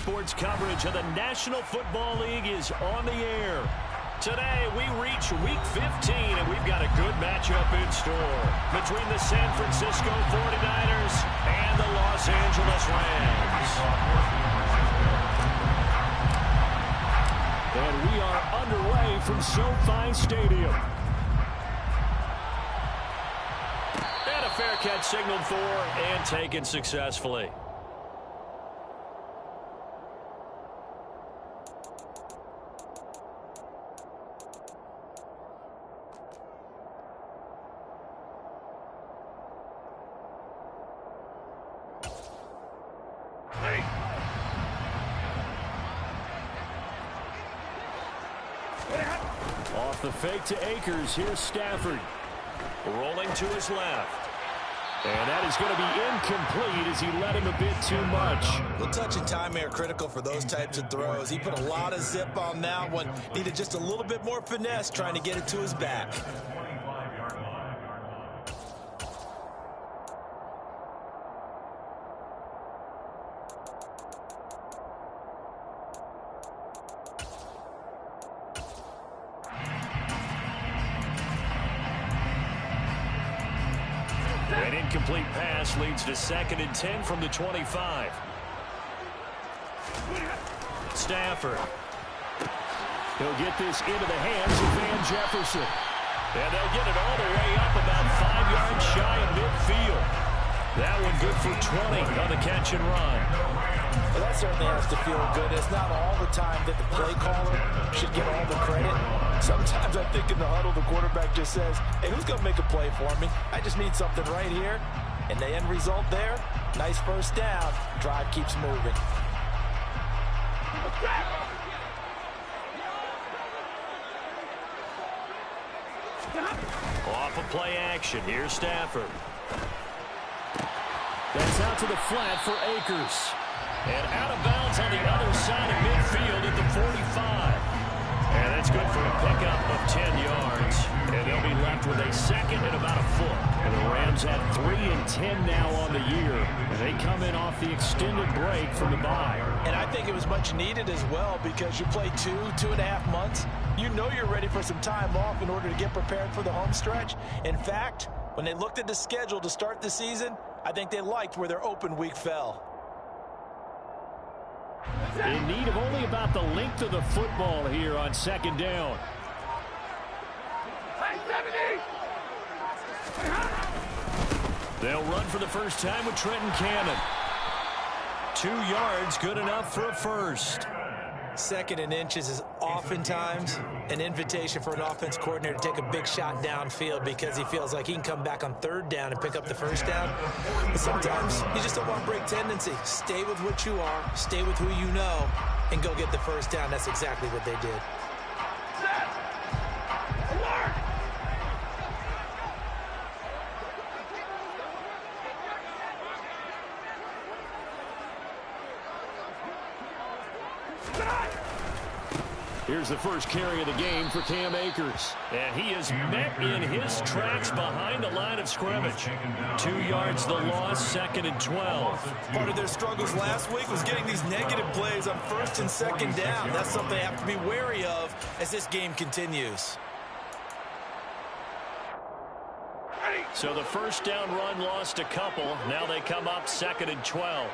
Sports coverage of the National Football League is on the air. Today, we reach Week 15, and we've got a good matchup in store between the San Francisco 49ers and the Los Angeles Rams. And we are underway from SoFi Stadium. And a fair catch signaled for and taken successfully. Off the fake to Akers. Here's Stafford. Rolling to his left. And that is going to be incomplete as he let him a bit too much. The touch and time are critical for those types of throws. He put a lot of zip on that one. Needed just a little bit more finesse trying to get it to his back. An incomplete pass leads to 2nd and 10 from the 25. Stafford. He'll get this into the hands of Van Jefferson. And they'll get it all the way up about 5 yards shy of midfield. That one good for 20 on the catch and run. Well, that certainly has to feel good. It's not all the time that the play caller should get all the credit. Sometimes I think in the huddle, the quarterback just says, hey, who's going to make a play for me? I just need something right here. And the end result there, nice first down. Drive keeps moving. Off of play action. Here's Stafford. That's out to the flat for Akers. And out of bounds on the other side of midfield at the 45. And that's good for a pickup of 10 yards. And they'll be left with a 2nd and about a foot. And the Rams have 3 and 10 now on the year. And they come in off the extended break from the bye. And I think it was much needed as well because you play 2.5 months. You know you're ready for some time off in order to get prepared for the home stretch. In fact, when they looked at the schedule to start the season, I think they liked where their open week fell. In need of only about the length of the football here on 2nd down. They'll run for the first time with Trenton Cannon. 2 yards, good enough for a first. 2nd and inches is oftentimes an invitation for an offense coordinator to take a big shot downfield because he feels like he can come back on 3rd down and pick up the first down. But sometimes you just don't want break tendency. Stay with what you are, stay with who you know, and go get the first down. That's exactly what they did. Here's the first carry of the game for Cam Akers. And he is met in his tracks behind the line of scrimmage. 2 yards the loss, 2nd and 12. Part of their struggles last week was getting these negative plays on 1st and 2nd down. That's something they have to be wary of as this game continues. So the first down run lost a couple. Now they come up 2nd and 12.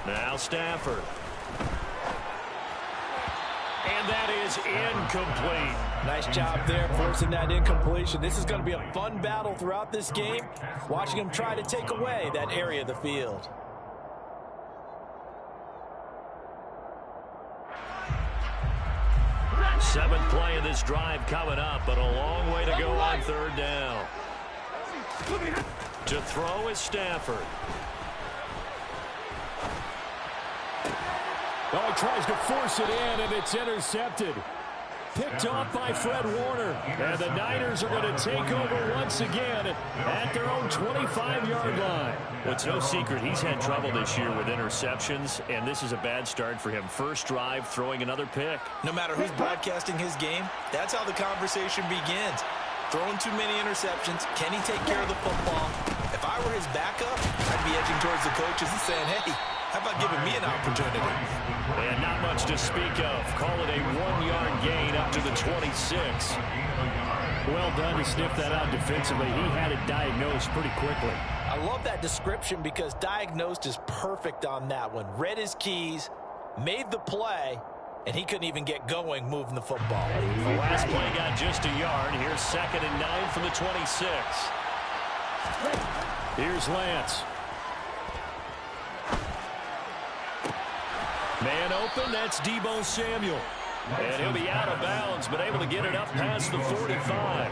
Now Stafford. And that is incomplete. Nice job there forcing that incompletion. This is going to be a fun battle throughout this game. Watching them try to take away that area of the field. Seventh play of this drive coming up, but a long way to go on 3rd down. To throw is Stafford. Oh, he tries to force it in, and it's intercepted. Picked off by Fred Warner. And the Niners are going to take over once again at their own 25-yard line. Well, it's no secret he's had trouble this year with interceptions, and this is a bad start for him. First drive, throwing another pick. No matter who's broadcasting his game, that's how the conversation begins. Throwing too many interceptions. Can he take care of the football? If I were his backup, I'd be edging towards the coaches and saying, hey, How about giving me an opportunity? And not much to speak of. Call it a 1-yard gain up to the 26. Well done to sniff that out defensively. He had it diagnosed pretty quickly. I love that description because diagnosed is perfect on that one. Read his keys, made the play, and he couldn't even get going moving the football. The last play got just a yard. Here's 2nd and 9 from the 26. Here's Lance. Man open, that's Deebo Samuel. And he'll be out of bounds, but able to get it up past the 45.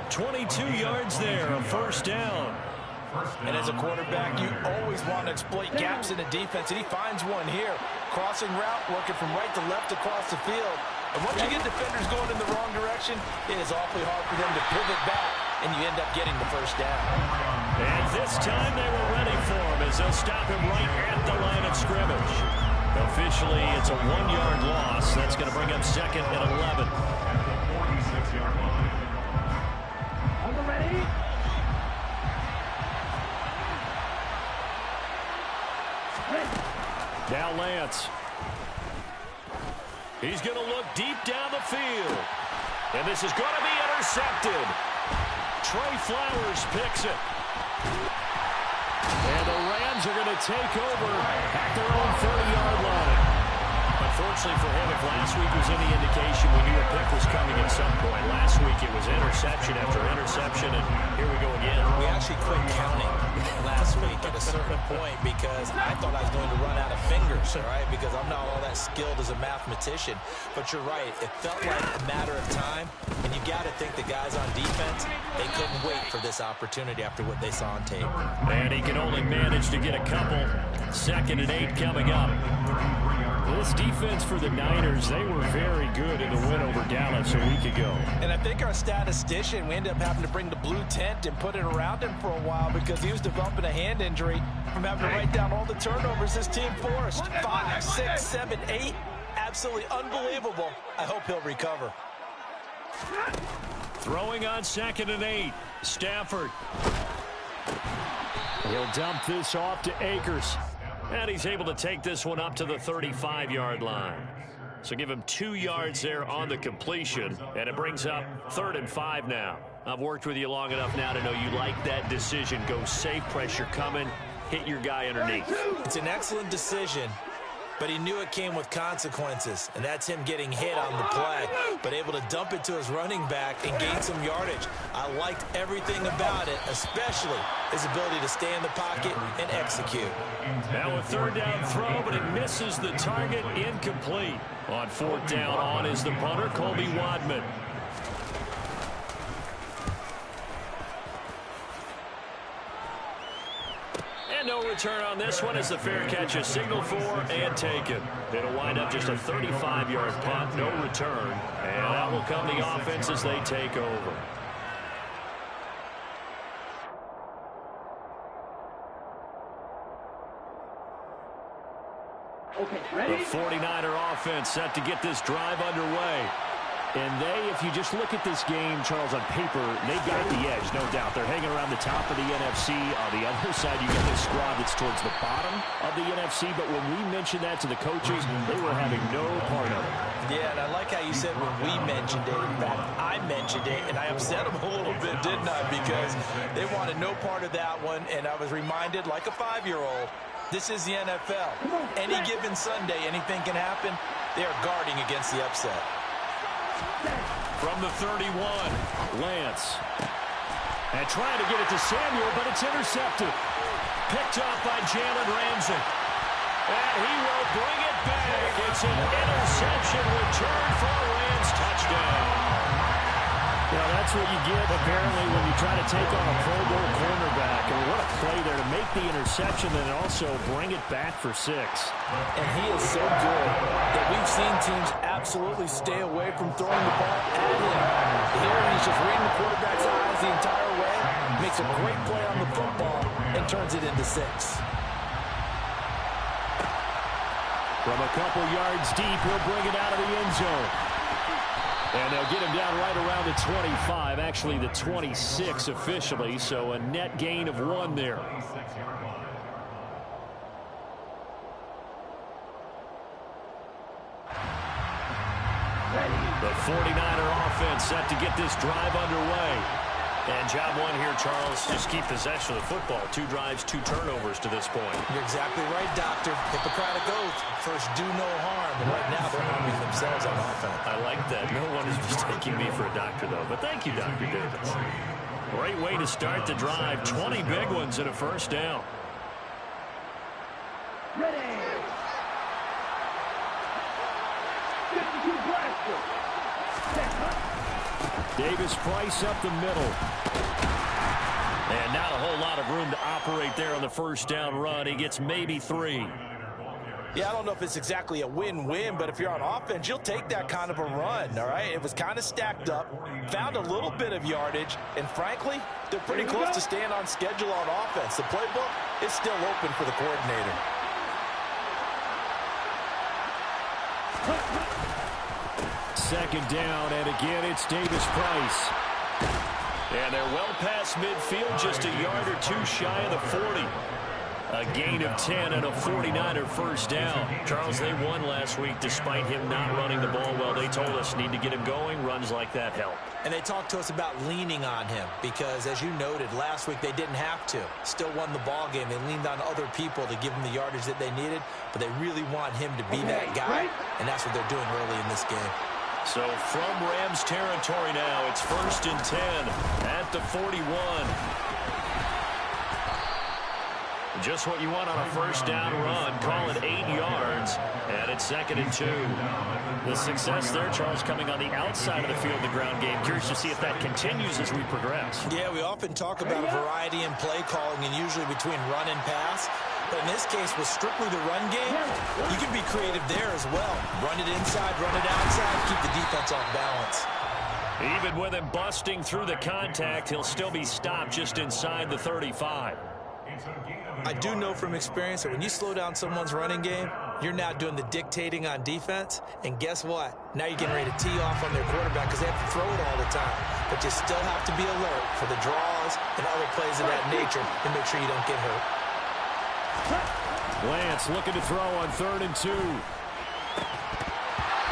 22 yards there, a first down. And as a quarterback, you always want to exploit gaps in the defense, and he finds one here. Crossing route, working from right to left across the field. And once you get defenders going in the wrong direction, it is awfully hard for them to pivot back, and you end up getting the first down. And this time they were ready for him as they'll stop him right at the line of scrimmage. Officially, it's a 1-yard loss. That's going to bring up 2nd and 11. Ready? Now Lance. He's going to look deep down the field. And this is going to be intercepted. Trey Flowers picks it. And the Rams are going to take over at their own 30-yard line. Unfortunately for him, if last week was any indication, we knew a pick was coming at some point. Last week it was interception after interception, and here we go again. We actually quit counting last week at a certain point because I thought I was going to run out of fingers, right? Because I'm not all that skilled as a mathematician. But you're right. It felt like a matter of time, and you got to think the guys on defense, they couldn't wait for this opportunity after what they saw on tape. And he can only manage to get a couple. 2nd and 8 coming up. This defense for the Niners, they were very good in the win over Dallas a week ago. And I think our statistician, we ended up having to bring the blue tent and put it around him for a while because he was developing a hand injury from having to write down all the turnovers this team forced. 5, 6, 7, 8. Absolutely unbelievable. I hope he'll recover. Throwing on 2nd and 8. Stafford. He'll dump this off to Akers. And he's able to take this one up to the 35-yard line. So give him 2 yards there on the completion. And it brings up 3rd and 5 now. I've worked with you long enough now to know you like that decision. Go safe, pressure coming, hit your guy underneath. It's an excellent decision, but he knew it came with consequences, and that's him getting hit on the play, but able to dump it to his running back and gain some yardage. I liked everything about it, especially his ability to stay in the pocket and execute. Now a 3rd down throw, but it misses the target, incomplete. On 4th down on is the punter, Colby Wadman. And no return on this one as the fair catch is signaled for and taken. It'll wind up just a 35-yard punt, no return. And that will come the offense as they take over. Okay, ready? The 49er offense set to get this drive underway. And if you just look at this game, Charles, on paper, they've got the edge, no doubt. They're hanging around the top of the NFC. On the other side, you got this squad that's towards the bottom of the NFC. But when we mentioned that to the coaches, they were having no part of it. Yeah, and I like how you said when we mentioned it. In fact, I mentioned it, and I upset them a little bit, didn't I? Because they wanted no part of that one, and I was reminded, like a 5-year-old, this is the NFL. Any given Sunday, anything can happen. They are guarding against the upset. From the 31, Lance. And trying to get it to Samuel, but it's intercepted. Picked off by Jalen Ramsey. And he will bring it back. It's an interception return for a Rams touchdown. Well, that's what you get, apparently, when you try to take on a Pro Bowl cornerback. And what a play there to make the interception and also bring it back for 6. And he is so good that we've seen teams absolutely stay away from throwing the ball at him. Here, he's just reading the quarterback's eyes the entire way, makes a great play on the football, and turns it into 6. From a couple yards deep, he'll bring it out of the end zone. And they'll get him down right around the 25, actually the 26 officially, so a net gain of 1 there. The 49er offense set to get this drive underway. And job one here, Charles, just keep possession of the football. 2 drives, 2 turnovers to this point. You're exactly right, Doctor. Hippocratic oath. First, do no harm. And right now, they're harming themselves on offense. I like that. No one is mistaking me for a doctor, though. But thank you, Dr. Davis. Great way to start the drive. 20 big ones and a first down. Ready. 52 blaster. Davis Price up the middle. And not a whole lot of room to operate there on the first down run. He gets maybe 3. Yeah, I don't know if it's exactly a win-win, but if you're on offense, you'll take that kind of a run, all right? It was kind of stacked up, found a little bit of yardage, and frankly, they're pretty close to staying on schedule on offense. The playbook is still open for the coordinator. Second down, and again, it's Davis Price. And they're well past midfield, just a yard or 2 shy of the 40. A gain of 10 and a 49er first down. Charles, they won last week despite him not running the ball well. They told us need to get him going. Runs like that help. And they talked to us about leaning on him because, as you noted, last week they didn't have to. Still won the ball game. They leaned on other people to give them the yardage that they needed, but they really want him to be that guy, and that's what they're doing early in this game. So from Rams territory now, it's 1st and 10 at the 41. Just what you want on a first down run. Call it 8 yards, and it's 2nd and 2. The success there, Charles, coming on the outside of the field, the ground game. Curious to see if that continues as we progress. Yeah, we often talk about a variety in play calling and usually between run and pass. But in this case, with strictly the run game, you can be creative there as well. Run it inside, run it outside, keep the defense off balance. Even with him busting through the contact, he'll still be stopped just inside the 35. I do know from experience that when you slow down someone's running game, you're now doing the dictating on defense. And guess what? Now you're getting ready to tee off on their quarterback because they have to throw it all the time. But you still have to be alert for the draws and other plays of that nature to make sure you don't get hurt. Lance looking to throw on 3rd and 2.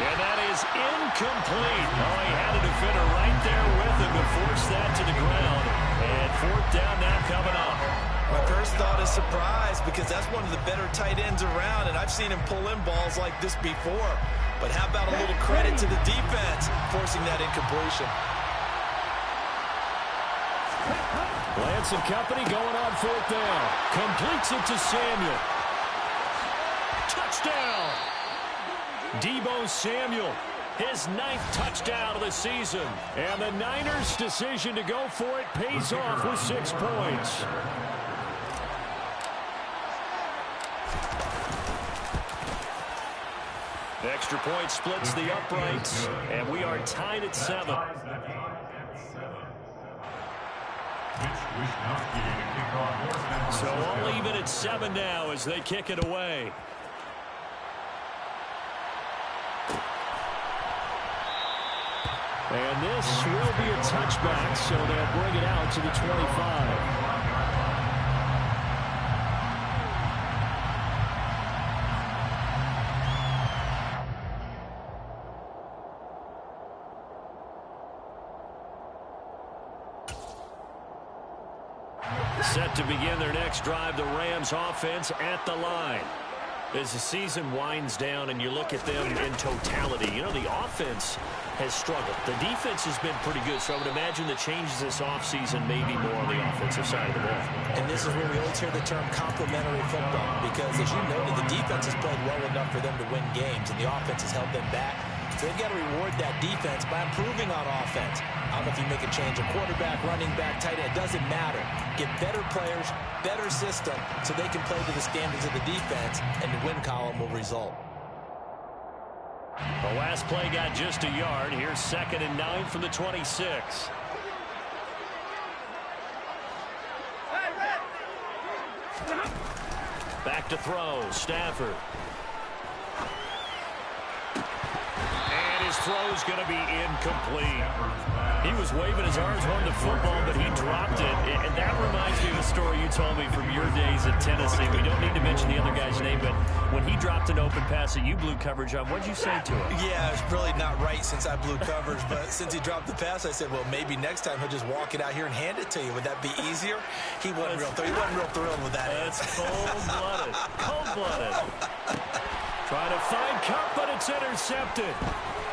And that is incomplete. Oh, he had a defender right there with him to force that to the ground. And 4th down now coming up. My first thought is surprise because that's one of the better tight ends around, and I've seen him pull in balls like this before. But how about a little credit to the defense forcing that incompletion? Lance and company going on 4th down. Completes it to Samuel. Touchdown! Deebo Samuel, his 9th touchdown of the season. And the Niners' decision to go for it pays off with 6 points. Extra point splits the uprights, and we are tied at 7. So all even at 7 now as they kick it away. And this will be a touchback, so they'll bring it out to the 25. Set to begin their next drive, the Rams offense at the line. As the season winds down and you look at them in totality, you know, the offense has struggled. The defense has been pretty good, so I would imagine the changes this offseason may be more on the offensive side of the ball. And this is where we always hear the term complementary football because, as you noted, the defense has played well enough for them to win games, and the offense has held them back. So they've got to reward that defense by improving on offense. I don't know if you make a change, a quarterback, running back, tight end, it doesn't matter. Get better players, better system, so they can play to the standards of the defense, and the win column will result. The last play got just a yard. Here's 2nd and 9 from the 26. Back to throw, Stafford. And his throw's going to be incomplete. He was waving his arms, wanting the football, but he dropped it. And that reminds me of a story you told me from your days at Tennessee. We don't need to mention the other guy's name, but when he dropped an open pass that you blew coverage on, what did you say to him? Yeah, it's really not right since I blew coverage, but since he dropped the pass, I said, well, maybe next time he'll just walk it out here and hand it to you. Would that be easier? He wasn't real thrilled with that. That's cold-blooded. Cold-blooded. Trying to find Cup, but it's intercepted.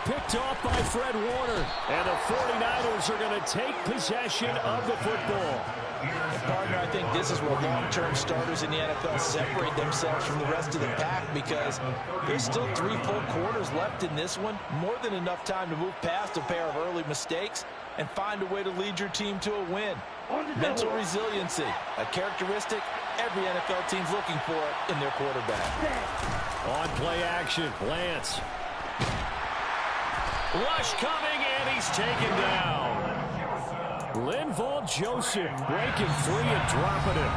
Picked off by Fred Warner. And the 49ers are going to take possession of the football. And partner, I think this is where long-term starters in the NFL separate themselves from the rest of the pack, because there's still 3 full quarters left in this one. More than enough time to move past a pair of early mistakes and find a way to lead your team to a win. Mental resiliency, a characteristic every NFL team's looking for in their quarterback. On play action, Lance. Rush coming, and he's taken down. Linval Joseph breaking free and dropping it.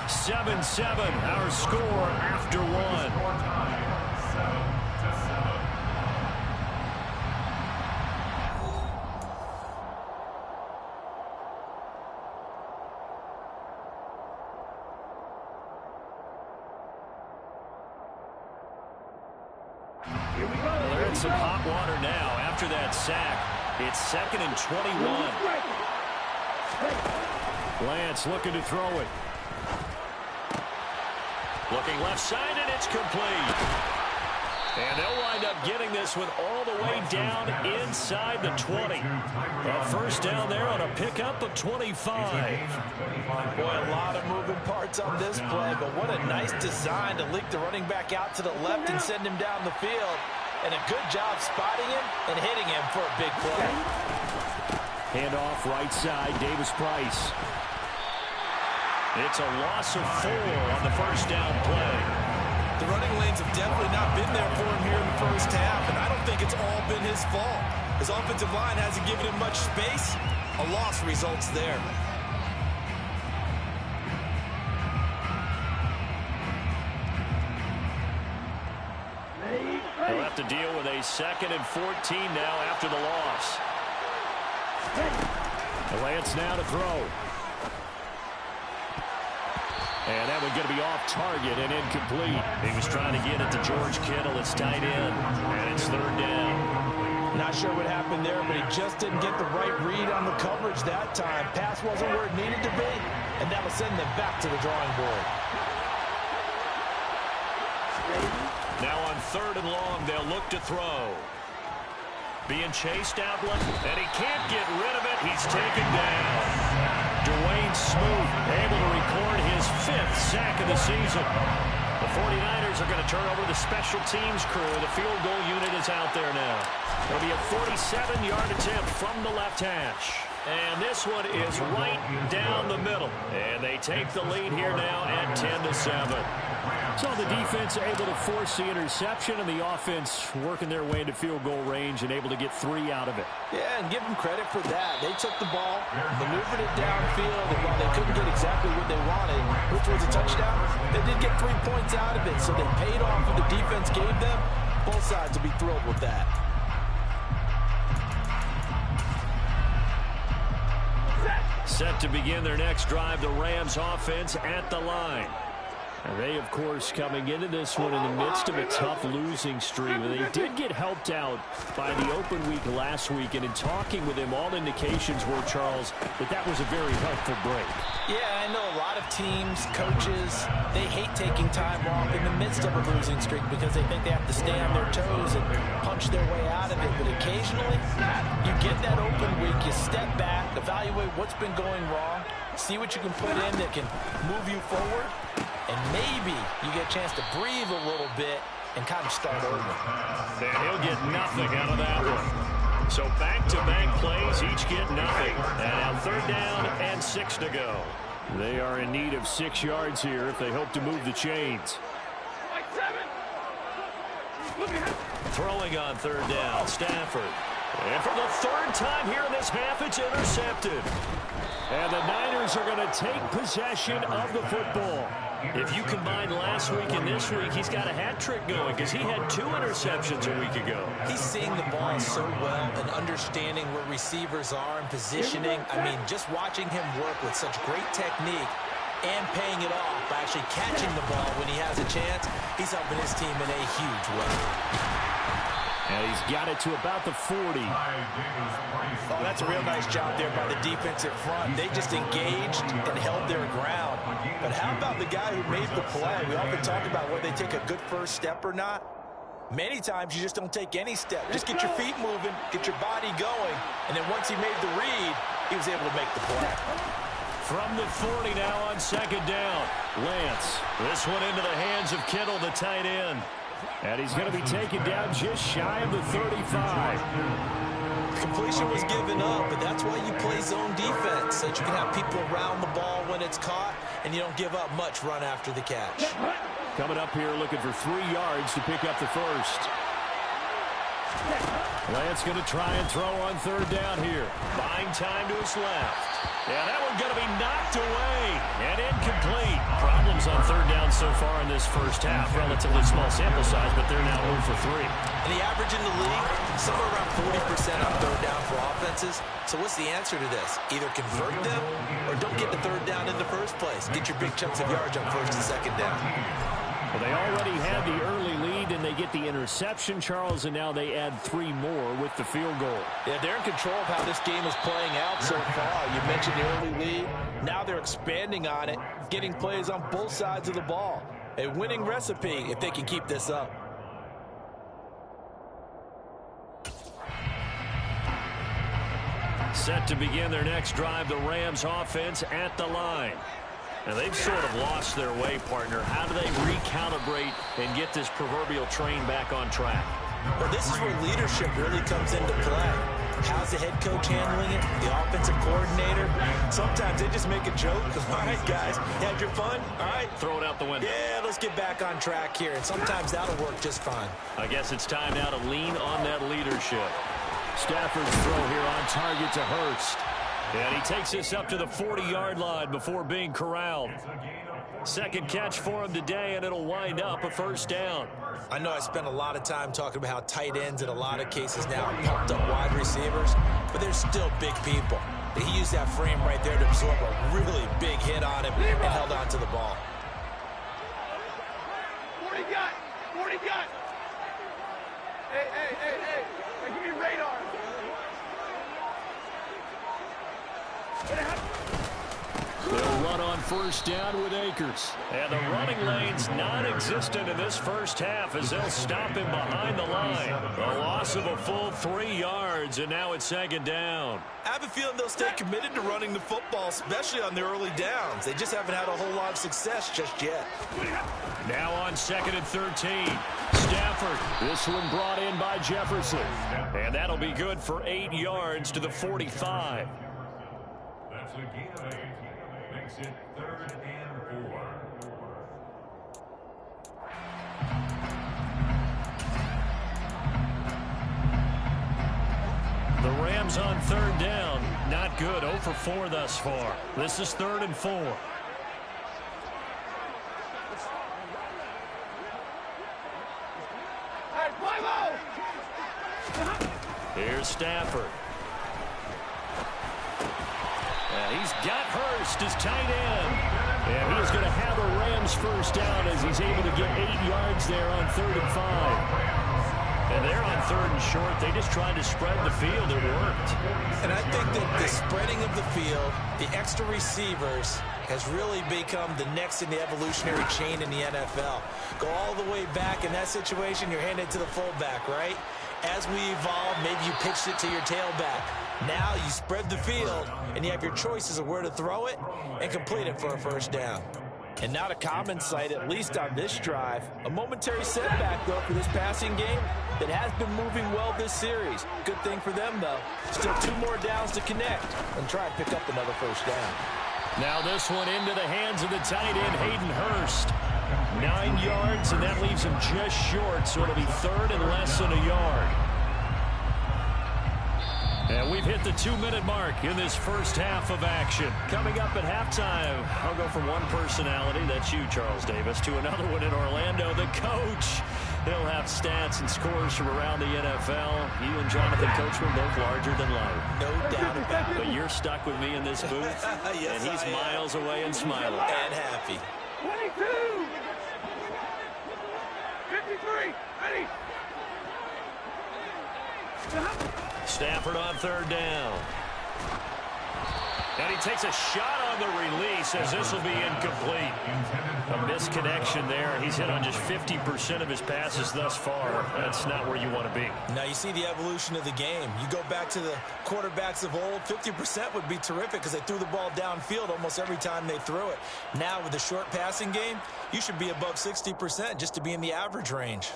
7-7, our score after 1. They're in some hot water now after that sack. It's 2nd and 21. Lance looking to throw it. Looking left side, and it's complete. And they'll wind up getting this one all the way down inside the 20. A first down there on a pickup of 25. Boy, a lot of moving parts on this play, but what a nice design to leak the running back out to the left and send him down the field. And a good job spotting him and hitting him for a big play. Handoff right side, Davis Price. It's a loss of 4 on the first down play. The running lanes have definitely not been there for him here in the first half, and I don't think it's all been his fault. His offensive line hasn't given him much space. A loss results there. He'll have to deal with a 2nd and 14 now after the loss. Lance now to throw. And that one going to be off target and incomplete. He was trying to get it to George Kittle. It's tight end, and it's 3rd down. Not sure what happened there, but he just didn't get the right read on the coverage that time. Pass wasn't where it needed to be, and that'll send them back to the drawing board. Now on 3rd and long, they'll look to throw. Being chased out, and he can't get rid of it. He's taken down. Dwayne Smoot able to record his 5th sack of the season. The 49ers are going to turn over to the special teams crew. The field goal unit is out there now. It'll be a 47-yard attempt from the left hash. And this one is right down the middle. And they take the lead here now at 10-7. So the defense able to force the interception, and the offense working their way into field goal range and able to get 3 out of it. Yeah, and give them credit for that. They took the ball, maneuvered it downfield, and while they couldn't get exactly what they wanted, which was a touchdown, they did get 3 points out of it, so they paid off what the defense gave them. Both sides will be thrilled with that. Set to begin their next drive, the Rams offense at the line. And they, of course, coming into this one in the midst of a tough losing streak. And they did get helped out by the open week last week. And in talking with him, all indications were, Charles, that was a very helpful break. Yeah, I know a lot of teams, coaches, they hate taking time off in the midst of a losing streak because they think they have to stay on their toes and punch their way out of it. But occasionally, you get that open week, you step back, evaluate what's been going wrong, see what you can put in that can move you forward, and maybe you get a chance to breathe a little bit and kind of start over. And he'll get nothing out of that one. So back-to-back plays, each get nothing. And now 3rd down and 6 to go. They are in need of 6 yards here if they hope to move the chains. Throwing on 3rd down, Stafford. And for the 3rd time here in this half, it's intercepted. And the Niners are going to take possession of the football. If you combine last week and this week, he's got a hat trick going because he had 2 interceptions a week ago. He's seeing the ball so well and understanding where receivers are and positioning. I mean, just watching him work with such great technique and paying it off by actually catching the ball when he has a chance, he's helping his team in a huge way. And he's got it to about the 40. Oh, that's a real nice job there by the defensive front. They just engaged and held their ground. But how about the guy who made the play? We often talk about whether they take a good first step or not. Many times you just don't take any step. Just get your feet moving, get your body going, and then once he made the read, he was able to make the play. From the 40 now on second down. Lance. This one into the hands of Kittle, the tight end. And he's going to be taken down just shy of the 35. Completion was given up, but that's why you play zone defense, so that you can have people around the ball when it's caught, and you don't give up much run after the catch. Coming up here looking for 3 yards to pick up the first. Lance going to try and throw on third down here. Buying time to his left. Yeah, that one going to be knocked away and incomplete. Problems on third down so far in this first half. Relatively small sample size, but they're now 0 for 3. And the average in the league, somewhere around 40% on third down for offenses. So what's the answer to this? Either convert them or don't get the third down in the first place. Get your big chunks of yards on first and second down. Well, they already had the early lead, and they get the interception, Charles, and now they add 3 more with the field goal. Yeah, they're in control of how this game is playing out so far. You mentioned the early lead. Now they're expanding on it, getting plays on both sides of the ball. A winning recipe if they can keep this up. Set to begin their next drive, the Rams offense at the line. And they've sort of lost their way, partner. How do they recalibrate and get this proverbial train back on track? Well, this is where leadership really comes into play. How's the head coach handling it? The offensive coordinator? Sometimes they just make a joke. All right, guys, you had your fun? All right. Throw it out the window. Yeah, let's get back on track here. And sometimes that'll work just fine. I guess it's time now to lean on that leadership. Stafford's throw here on target to Hurst. And he takes this up to the 40-yard line before being corralled. Second catch for him today, and it'll wind up a first down. I know I spent a lot of time talking about how tight ends in a lot of cases now pumped up wide receivers, but they're still big people. He used that frame right there to absorb a really big hit on him and held on to the ball. 40 got! 40 got! Hey, give me radar! They'll run on first down with Akers. And the running lane's non-existent in this first half as they'll stop him behind the line. A loss of a full 3 yards, and now it's second down. I have a feeling they'll stay committed to running the football, especially on the early downs. They just haven't had a whole lot of success just yet. Now on second and 13. Stafford. This one brought in by Jefferson. And that'll be good for 8 yards to the 45. That's a gain of 8. Makes it 3rd and 4. The Rams on third down. Not good. 0 for 4 thus far. This is 3rd and 4. Hey, Bible! Here's Stafford. And he's got Hurst as tight end. And he's going to have a Rams first down as he's able to get 8 yards there on 3rd and 5. And they're on 3rd and short. They just tried to spread the field. It worked. And I think that the spreading of the field, the extra receivers, has really become the next in the evolutionary chain in the NFL. Go all the way back in that situation, you're handed to the fullback, right? As we evolve, maybe you pitched it to your tailback. Now you spread the field, and you have your choices of where to throw it and complete it for a first down. And not a common sight, at least on this drive. A momentary setback, though, for this passing game that has been moving well this series. Good thing for them, though. Still 2 more downs to connect and try and pick up another first down. Now this one into the hands of the tight end, Hayden Hurst. 9 yards, and that leaves him just short, so it'll be 3rd and less than a yard. And we've hit the 2-minute mark in this first half of action. Coming up at halftime, I'll go from one personality, that's you, Charles Davis, to another one in Orlando, the coach. He'll have stats and scores from around the NFL. You and Jonathan Coachman both larger than life. No doubt about it. But you're stuck with me in this booth, yes, and he's miles away and smiling. And happy. 22! 53! Ready! Stafford on third down. And he takes a shot on the release as this will be incomplete. A misconnection there. He's hit on just 50% of his passes thus far. That's not where you want to be. Now you see the evolution of the game. You go back to the quarterbacks of old, 50% would be terrific because they threw the ball downfield almost every time they threw it. Now with the short passing game, you should be above 60% just to be in the average range.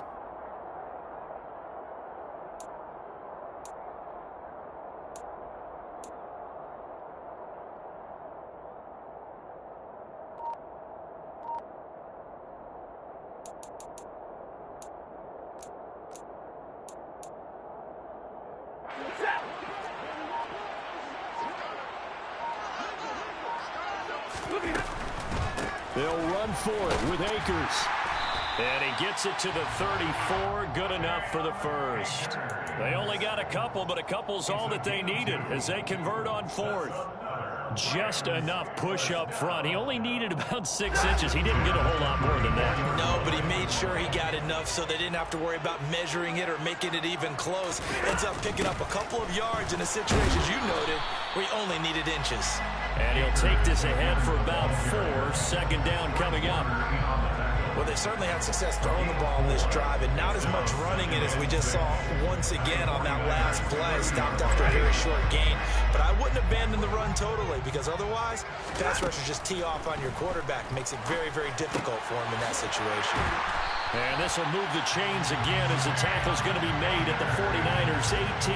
They'll run for it with Akers. And he gets it to the 34. Good enough for the first. They only got a couple, but a couple's all that they needed as they convert on fourth. Just enough push up front. He only needed about 6 inches. He didn't get a whole lot more than that. No, but he made sure he got enough so they didn't have to worry about measuring it or making it even close. Ends up picking up a couple of yards in a situation, as you noted, where he only needed inches. And he'll take this ahead for about 4. Second down coming up. Well, they certainly had success throwing the ball in this drive, and not as much running it as we just saw once again on that last play. Stopped after a very short gain. But I wouldn't abandon the run totally, because otherwise, pass rushers just tee off on your quarterback. Makes it very, very difficult for him in that situation. And this will move the chains again as the tackle's going to be made at the 49ers 18.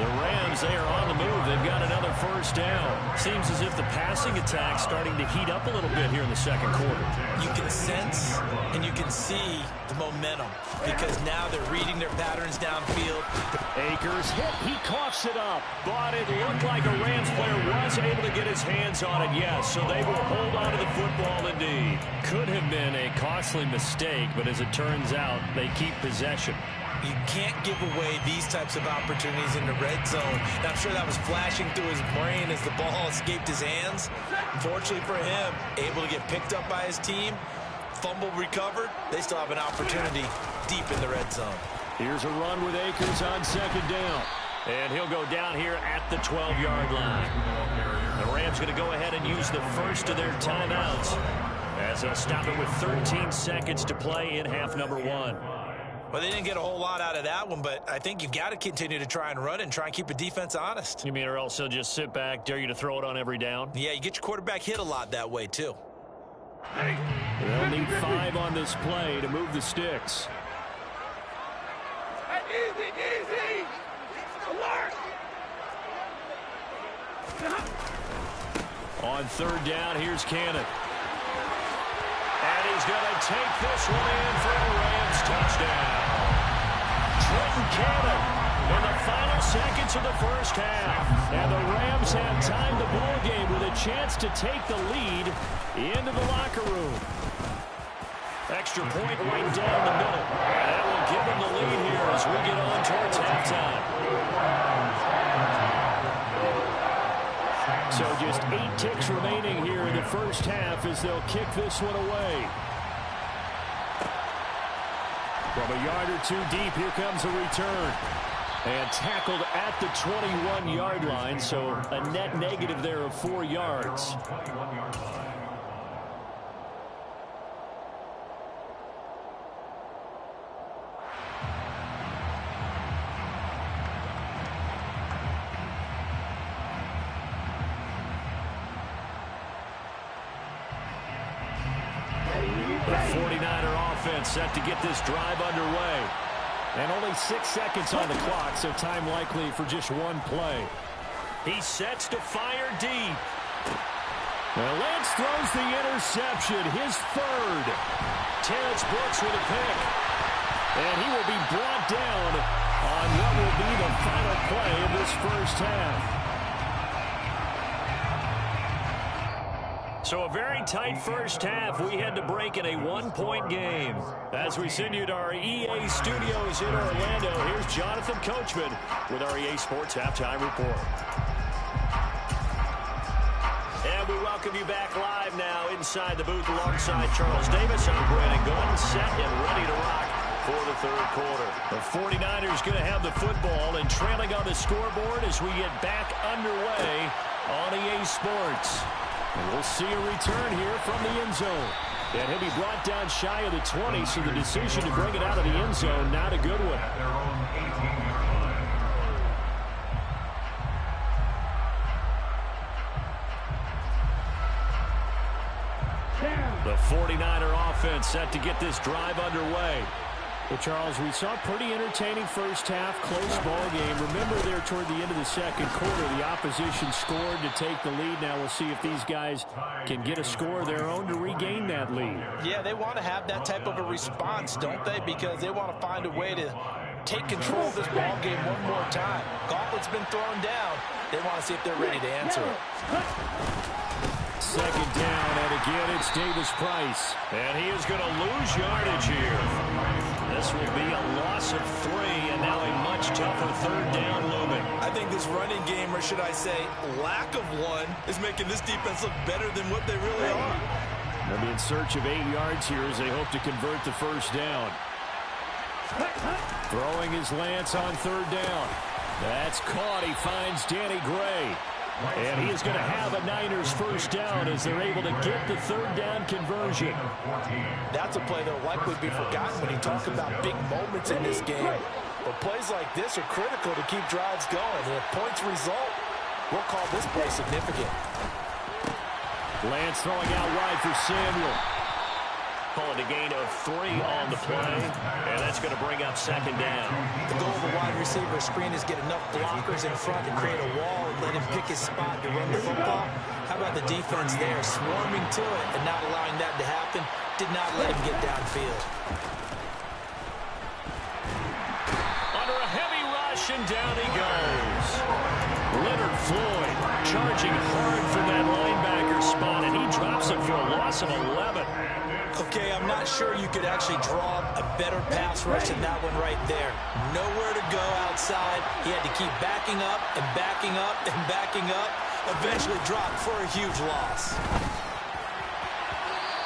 The Rams, they are on the move. They've got another first down. Seems as if the passing attack's starting to heat up a little bit here in the second quarter. You can sense and you can see the momentum because now they're reading their patterns downfield. Akers hit. He coughs it up. But it looked like a Rams player was able to get his hands on it, yes. So they will hold on to the football indeed. Could have been a costly mistake, but as it turns out, they keep possession. You can't give away these types of opportunities in the red zone. And I'm sure that was flashing through his brain as the ball escaped his hands. Unfortunately for him, able to get picked up by his team, fumble recovered. They still have an opportunity deep in the red zone. Here's a run with Akers on second down. And he'll go down here at the 12-yard line. The Rams going to go ahead and use the first of their timeouts as they'll stop it with 13 seconds to play in half number 1. Well, they didn't get a whole lot out of that one, but I think you've got to continue to try and run and try and keep the defense honest. You mean or else they'll just sit back, dare you to throw it on every down? Yeah, you get your quarterback hit a lot that way, too. They'll need 5 on this play to move the sticks. Easy, easy! Alert! On third down, here's Cannon. And he's going to take this one in for a Rams touchdown. Trenton Cannon in the final seconds of the first half. And the Rams have timed the ball game with a chance to take the lead into the locker room. Extra point right down the middle. And that will give them the lead here as we get on towards halftime. So just 8 ticks remaining here in the first half as they'll kick this one away. From a yard or two deep, here comes a return. And tackled at the 21-yard line, so a net negative there of 4 yards. The 49er offense set to get this drive underway. And only 6 seconds on the clock, so time likely for just one play. He sets to fire deep. Well, Lance throws the interception, his third. Terrence Brooks with a pick. And he will be brought down on what will be the final play of this first half. So a very tight first half. We had to break in a one-point game. As we send you to our EA studios in Orlando, here's Jonathan Coachman with our EA Sports Halftime Report. And we welcome you back live now inside the booth alongside Charles Davis. I'm Brandon Gordon, set and ready to rock for the third quarter. The 49ers going to have the football and trailing on the scoreboard as we get back underway on EA Sports. And we'll see a return here from the end zone. And he'll be brought down shy of the 20, so the decision to bring it out of the end zone, not a good one. At their own 18-yard line. The 49er offense set to get this drive underway. Well, Charles, we saw a pretty entertaining first half, close ball game. Remember there toward the end of the second quarter, the opposition scored to take the lead. Now we'll see if these guys can get a score of their own to regain that lead. Yeah, they want to have that type of a response, don't they? Because they want to find a way to take control of this ball game one more time. Gauntlet's been thrown down. They want to see if they're ready to answer it. Second down, and again it's Davis Price. And he is going to lose yardage here. This will be a loss of 3, and now a much tougher third down looming. I think this running game, or should I say lack of one, is making this defense look better than what they really are. They'll be in search of 8 yards here as they hope to convert the first down. Throwing his Lance on third down. That's caught. He finds Danny Gray. And he is going to have a Niners first down as they're able to get the third down conversion. That's a play that will likely be forgotten when you talk about big moments in this game. But plays like this are critical to keep drives going. And if points result, we'll call this play significant. Lance throwing out wide for Samuel. Calling a gain of 3 on the play, and that's going to bring up second down. The goal of the wide receiver screen is get enough blockers in front to create a wall and let him pick his spot to run the football. How about the defense there, swarming to it and not allowing that to happen? Did not let him get downfield. Under a heavy rush, and down he goes. Leonard Floyd charging hard from that linebacker spot, and he drops it for a loss of 11. Okay, I'm not sure you could actually draw a better pass rush than that one right there. Nowhere to go outside. He had to keep backing up and backing up and backing up. Eventually dropped for a huge loss.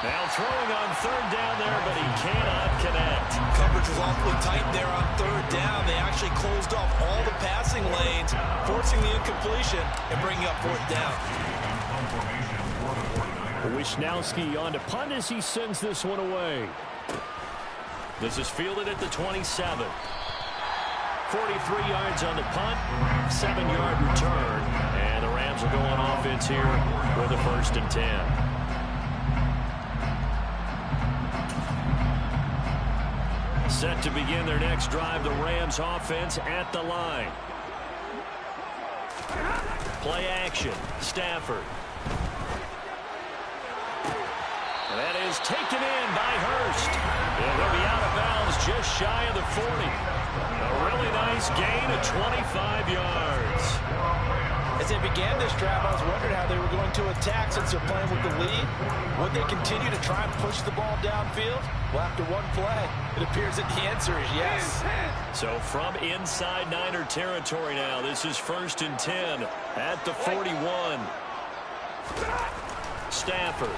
Now throwing on third down there, but he cannot connect. Coverage was awfully tight there on third down. They actually closed off all the passing lanes, forcing the incompletion and bringing up fourth down. Wisnowski on to punt as he sends this one away. This is fielded at the 27. 43 yards on the punt, 7-yard return, and the Rams will go on offense here with a 1st and 10. Set to begin their next drive, the Rams offense at the line. Play action, Stafford. That is taken in by Hurst. And they'll be out of bounds just shy of the 40. A really nice gain of 25 yards. As they began this drive, I was wondering how they were going to attack since they're playing with the lead. Would they continue to try and push the ball downfield? Well, after one play, it appears that the answer is yes. So from inside Niner territory now, this is 1st and 10 at the 41. Stafford.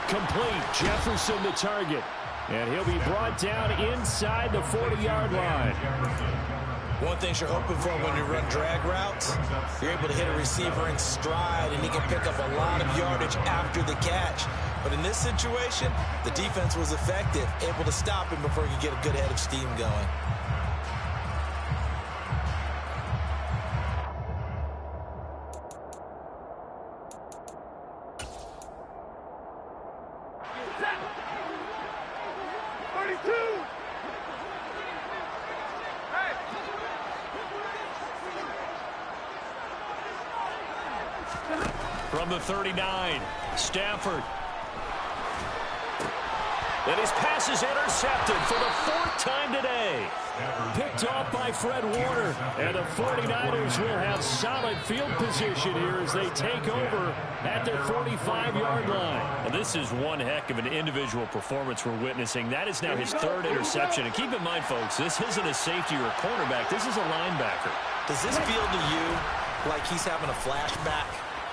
Complete. Jefferson the target. And he'll be brought down inside the 40-yard line. One thing you're hoping for when you run drag routes, you're able to hit a receiver in stride, and he can pick up a lot of yardage after the catch. But in this situation, the defense was effective, able to stop him before he could get a good head of steam going. From the 39, Stafford. And his pass is intercepted for the 4th time today. Picked off by Fred Warner. And the 49ers will have solid field position here as they take over at their 45-yard line. And this is one heck of an individual performance we're witnessing. That is now his 3rd interception. And keep in mind, folks, this isn't a safety or a cornerback. This is a linebacker. Does this feel to you like he's having a flashback?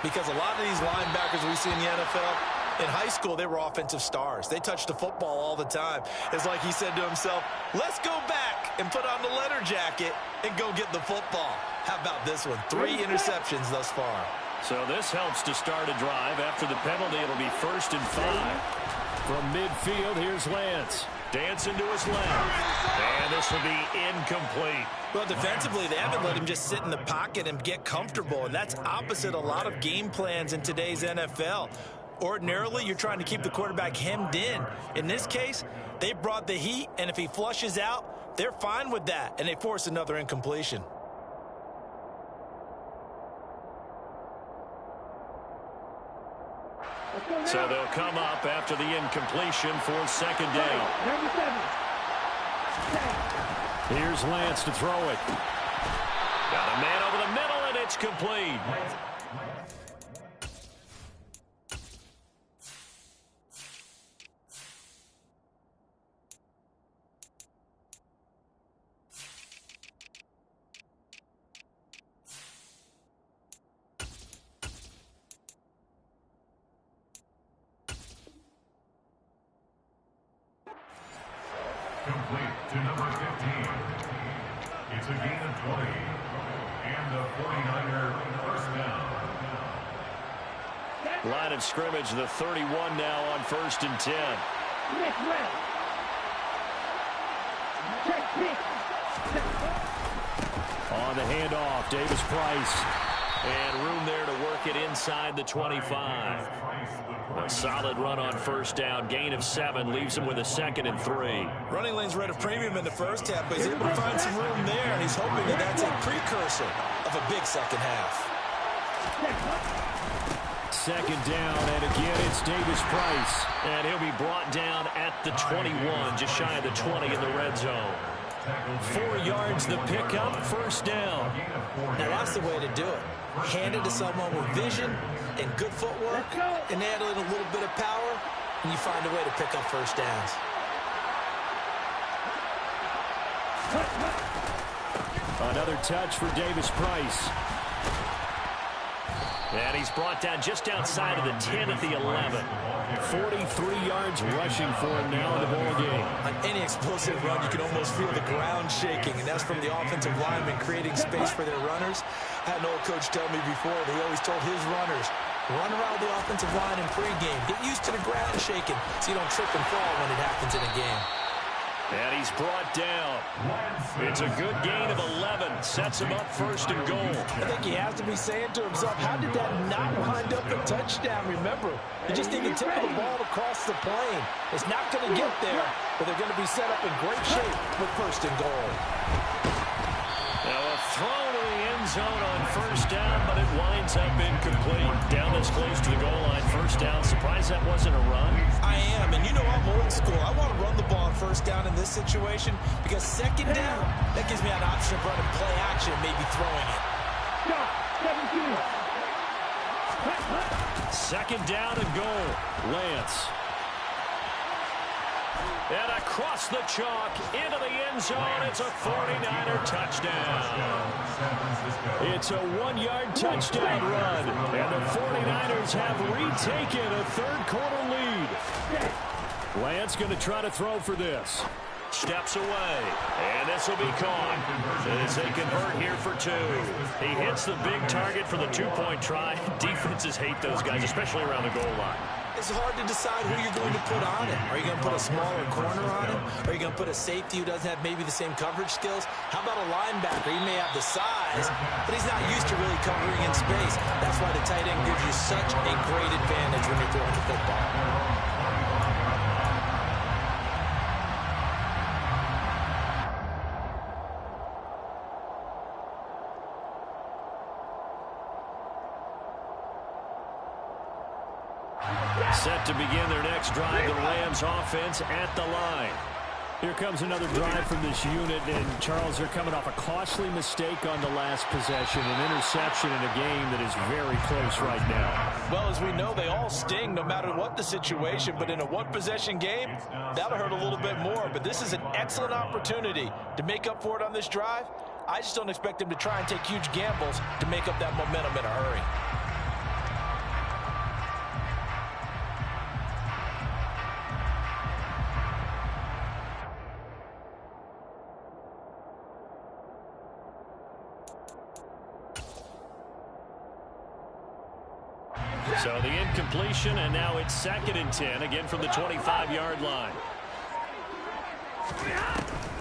Because a lot of these linebackers we see in the NFL, in high school, they were offensive stars. They touched the football all the time. It's like he said to himself, let's go back and put on the leather jacket and go get the football. How about this one? 3 interceptions thus far. So this helps to start a drive. After the penalty, it'll be 1st and 5. From midfield, here's Lance. Dancing to his left. And this will be incomplete. Well, defensively, they haven't let him just sit in the pocket and get comfortable, and that's opposite a lot of game plans in today's NFL. Ordinarily, you're trying to keep the quarterback hemmed in. In this case, they brought the heat, and if he flushes out, they're fine with that, and they force another incompletion. So they'll come up after the incompletion for 2nd down. Here's Lance to throw it. Got a man over the middle, and it's complete. Complete to number 15. It's a gain of 20. And the 49er first down. Line of scrimmage, the 31 now on 1st and 10. On the handoff, Davis Price. And room there to work it inside the 25. A solid run on 1st down. Gain of 7 leaves him with a 2nd and 3. Running lanes were at a premium in the first half, but he's able to find some room there, and he's hoping that that's a precursor of a big second half. 2nd down, and again it's Davis Price. And he'll be brought down at the 21, just shy of the 20 in the red zone. 4 yards the pickup, 1st down. Now that's the way to do it. Hand it to someone with vision and good footwork, and add in a little bit of power, and you find a way to pick up 1st downs. Another touch for Davis Price. And he's brought down just outside of the 10 at the 11. 43 yards rushing for him now in the ball game. On any explosive run, you can almost feel the ground shaking, and that's from the offensive linemen creating space for their runners. I had an old coach tell me before, they always told his runners, run around the offensive line in pregame. Get used to the ground shaking so you don't trip and fall when it happens in a game. And he's brought down. It's a good gain of 11. Sets him up 1st and goal. I think he has to be saying to himself, how did that not wind up a touchdown? Remember, you just need the tip of the ball across the plane. It's not going to get there, but they're going to be set up in great shape with 1st and goal. Now a throw to the end zone on 1st down, but it winds up incomplete. Down this close to the goal line, 1st down. Surprised that wasn't a run. I am, and you know I'm old school. I want to run the ball on 1st down in this situation because 2nd down, that gives me an option of running play action and maybe throwing it. 2nd down and goal. Lance. And across the chalk into the end zone. It's a 49er touchdown. It's a 1-yard touchdown run. And the 49ers have retaken a 3rd quarter lead. Lance going to try to throw for this. Steps away, and this will be caught as they convert here for 2. He hits the big target for the 2-point try. Defenses hate those guys, especially around the goal line. It's hard to decide who you're going to put on him. Are you going to put a smaller corner on him? Are you going to put a safety who doesn't have maybe the same coverage skills? How about a linebacker? He may have the size, but he's not used to really covering in space. That's why the tight end gives you such a great advantage when you're throwing the football. Set to begin their next drive, the Rams offense at the line. Here comes another drive from this unit, and Charles, they're coming off a costly mistake on the last possession, an interception in a game that is very close right now. Well, as we know, they all sting no matter what the situation, but in a one-possession game, that'll hurt a little bit more. But this is an excellent opportunity to make up for it on this drive. I just don't expect them to try and take huge gambles to make up that momentum in a hurry. So the incompletion, and now it's 2nd and 10, again from the 25-yard line.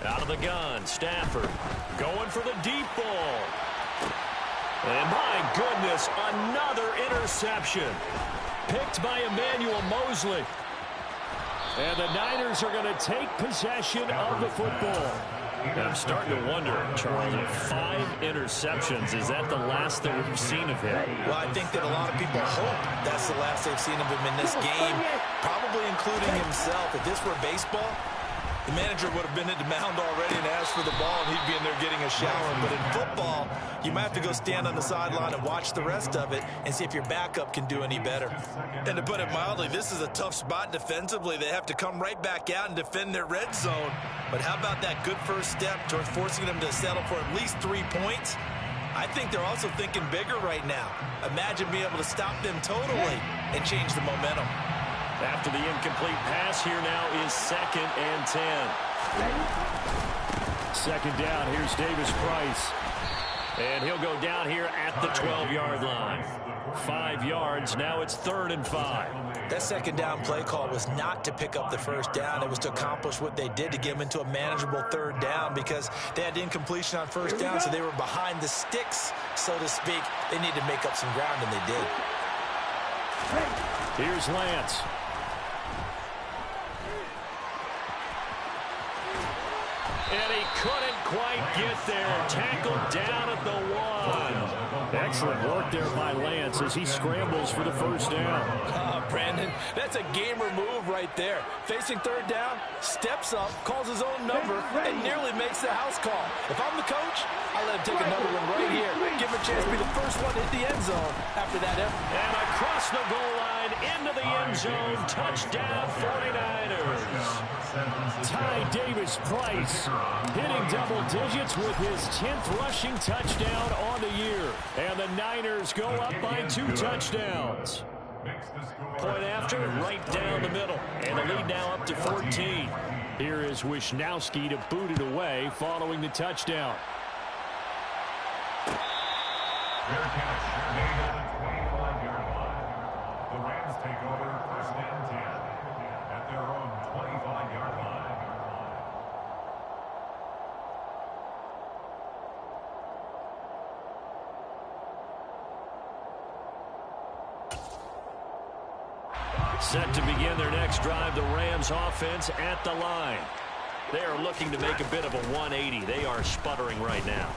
Out of the gun, Stafford going for the deep ball. And my goodness, another interception. Picked by Emmanuel Mosley. And the Niners are going to take possession of the football. And I'm starting to wonder, Charles, if 5 interceptions, is that the last that we've seen of him? Well, I think that a lot of people hope that's the last they've seen of him in this game, probably including himself. If this were baseball, the manager would have been at the mound already and asked for the ball, and he'd be in there getting a shower. But in football, you might have to go stand on the sideline and watch the rest of it and see if your backup can do any better. And to put it mildly, this is a tough spot defensively. They have to come right back out and defend their red zone. But how about that good first step towards forcing them to settle for at least 3 points? I think they're also thinking bigger right now. Imagine being able to stop them totally and change the momentum. After the incomplete pass, here now is 2nd and 10. 2nd down, here's Davis Price. And he'll go down here at the 12-yard line. 5 yards, now it's 3rd and 5. That 2nd down play call was not to pick up the 1st down. It was to accomplish what they did, to get them into a manageable 3rd down, because they had incompletion on 1st down, so they were behind the sticks, so to speak. They needed to make up some ground, and they did. Here's Lance. And he couldn't quite get there. Tackled down at the 1. Excellent work there by Lance as he scrambles for the 1st down. Brandon, that's a gamer move right there. Facing 3rd down, steps up, calls his own number, and nearly makes the house call. If I'm the coach, I let him take another one right here. Give him a chance to be the first one to hit the end zone after that effort. And across the goal line, into the end zone, touchdown 49ers. Ty Davis Price hitting double digits with his 10th rushing touchdown on the year. And the Niners go up by 2 touchdowns. Point after, right down the middle. And the lead now up to 14. Here is Wisnowski to boot it away following the touchdown. Fair catch made at the 25-yard line. The Rams take over 1st and 10 at their own 25-yard line. Set to begin their next drive, the Rams offense at the line. They are looking to make a bit of a 180. They are sputtering right now.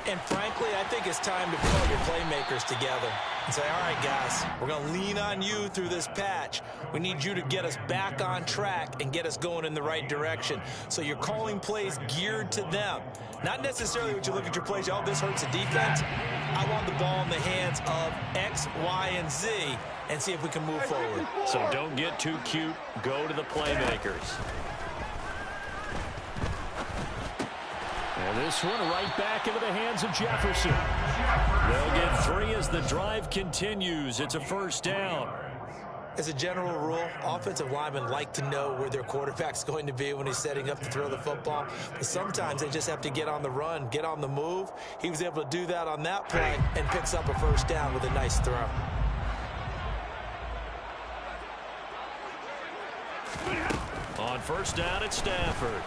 And frankly, I think it's time to call your playmakers together and say, all right, guys, we're going to lean on you through this patch. We need you to get us back on track and get us going in the right direction. So you're calling plays geared to them. Not necessarily what you look at your plays, oh, this hurts the defense. I want the ball in the hands of X, Y, and Z and see if we can move forward. So don't get too cute. Go to the playmakers. And this one right back into the hands of Jefferson. They'll get 3 as the drive continues. It's a 1st down. As a general rule, offensive linemen like to know where their quarterback's going to be when he's setting up to throw the football. But sometimes they just have to get on the run, get on the move. He was able to do that on that play and picks up a 1st down with a nice throw. On 1st down, it's Stafford.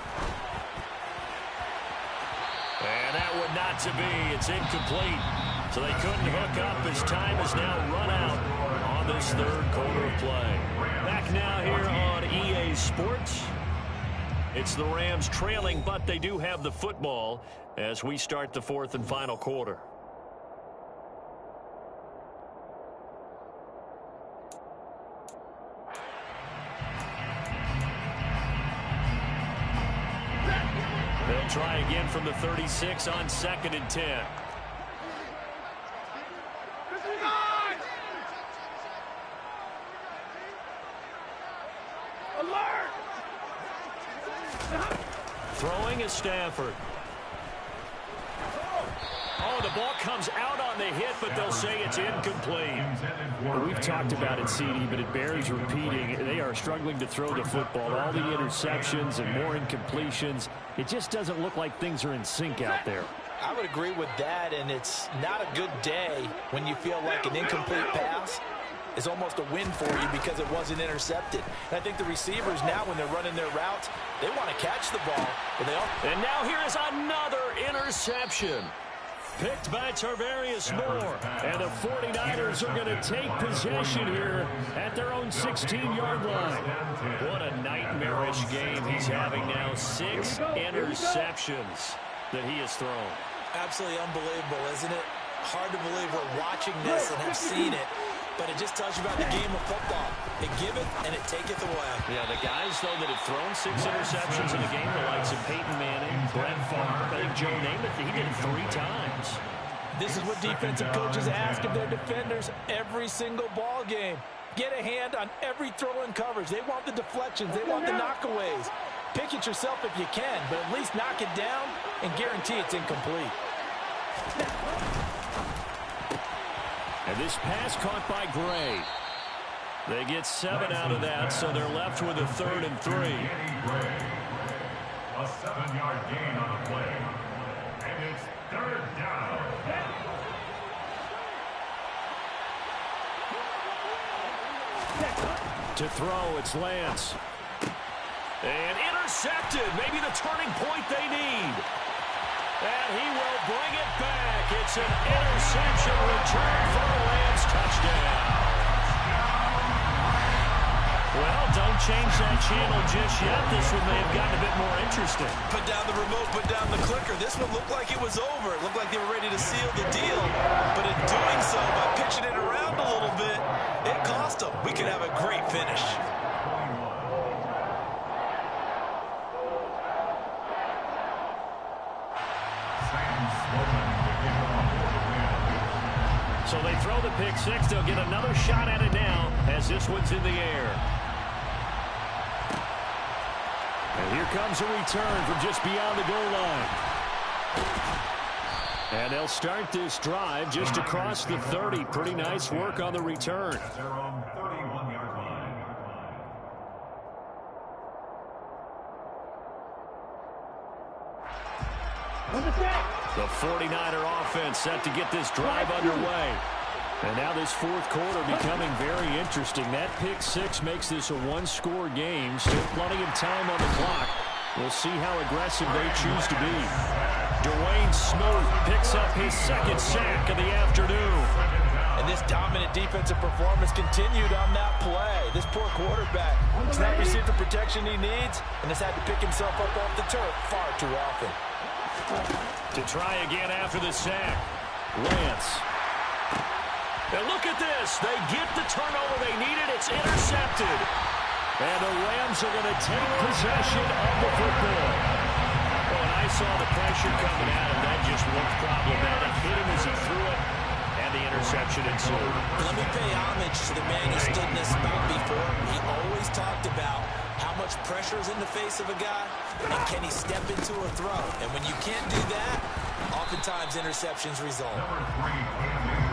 And that would not to be. It's incomplete. So they couldn't hook up as time has now run out on this 3rd quarter of play. Back now here on EA Sports. It's the Rams trailing, but they do have the football as we start the 4th and final quarter. try again from the 36 on 2nd and 10. Alert! Throwing is Stafford. Oh, the ball comes out on the hit, but they'll say it's incomplete. We've talked about it, CD, but it bears repeating. They are struggling to throw the football. All the interceptions and more incompletions. It just doesn't look like things are in sync out there. I would agree with that, and it's not a good day when you feel like an incomplete pass is almost a win for you because it wasn't intercepted. And I think the receivers now, when they're running their routes, they want to catch the ball. But and now here is another interception. Picked by Tarvarius Moore. And the 49ers are going to take possession here at their own 16-yard line. What a nightmarish game he's having now. 6 interceptions that he has thrown. Absolutely unbelievable, isn't it? Hard to believe we're watching this and have seen it. But it just tells you about the game of football. It giveth and it taketh away. Yeah, the guys, though, that have thrown 6 interceptions in a game, the likes of Peyton Manning, Brett Favre, I think Joe Namath, he did it 3 times. This is what defensive coaches ask of their defenders every single ball game. Get a hand on every throw in coverage. They want the deflections. They want the knockaways. Pick it yourself if you can, but at least knock it down and guarantee it's incomplete. And this pass caught by Gray. They get 7 out of that, so they're left with a 3rd and 3. A 7-yard gain on the play. And it's 3rd down. To throw, it's Lance. And intercepted. Maybe the turning point they need. And he will bring it back. It's an interception return for a Lance touchdown. Well, don't change that channel just yet. This one may have gotten a bit more interesting. Put down the remote, put down the clicker. This one looked like it was over. It looked like they were ready to seal the deal. But in doing so, by pitching it around a little bit, it cost them. We could have a great finish. So they throw the pick 6. They'll get another shot at it now as this one's in the air. And here comes a return from just beyond the goal line. And they'll start this drive just across the 30. Pretty nice work on the return. Their own 31-yard line. The 49er offense set to get this drive underway. And now this 4th quarter becoming very interesting. That pick 6 makes this a 1-score game. Still plenty of time on the clock. We'll see how aggressive they choose to be. Dwayne Smoot picks up his 2nd sack of the afternoon. And this dominant defensive performance continued on that play. This poor quarterback has not received the protection he needs and has had to pick himself up off the turf far too often. To try again after the sack. Lance. And look at this. They get the turnover they needed. It's intercepted. And the Rams are going to take possession of the football. Oh, and I saw the pressure coming at him. That just looked problematic. Hit him as he threw it. And the interception ensued. Let me pay homage to the man who stood in this spot before. He always talked about how much pressure is in the face of a guy and can he step into a throw. And when you can't do that, oftentimes interceptions result.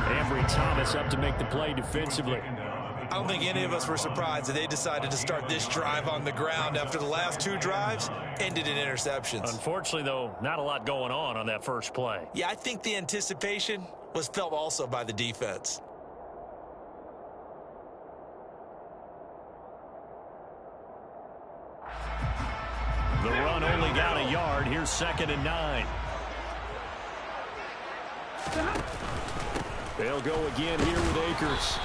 Ambry Thomas up to make the play defensively. I don't think any of us were surprised that they decided to start this drive on the ground after the last 2 drives ended in interceptions. Unfortunately, though, not a lot going on that first play. Yeah, I think the anticipation was felt also by the defense. The run only got a yard. Here's 2nd and 9. They'll go again here with Akers.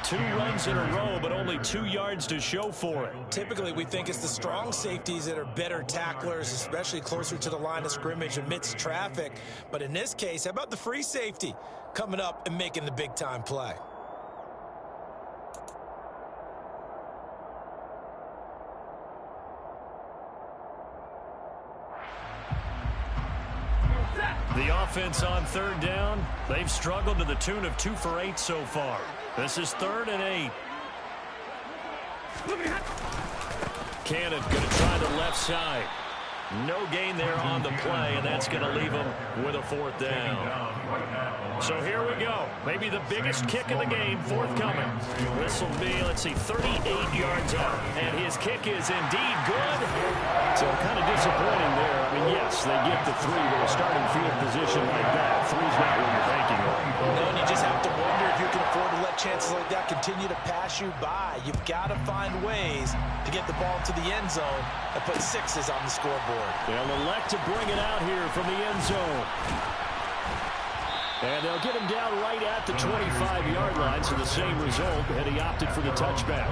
2 runs in a row, but only 2 yards to show for it. Typically, we think it's the strong safeties that are better tacklers, especially closer to the line of scrimmage amidst traffic. But in this case, how about the free safety coming up and making the big-time play? offense on third down. They've struggled to the tune of 2 for 8 so far. This is 3rd and 8. Cannon going to try the left side. No gain there on the play, and that's going to leave them with a 4th down. So here we go. Maybe the biggest kick of the game forthcoming. This will be, let's see, 38 yards out. And his kick is indeed good. So kind of disappointing there. I mean, yes, they get the 3 with a starting field position like that. 3's not what you're banking on. No, and you just have to wonder if you can afford to let chances like that continue to pass you by. You've got to find ways to get the ball to the end zone and put 6s on the scoreboard. They'll elect to bring it out here from the end zone. And they'll get him down right at the 25-yard line, so the same result, and he opted for the touchback.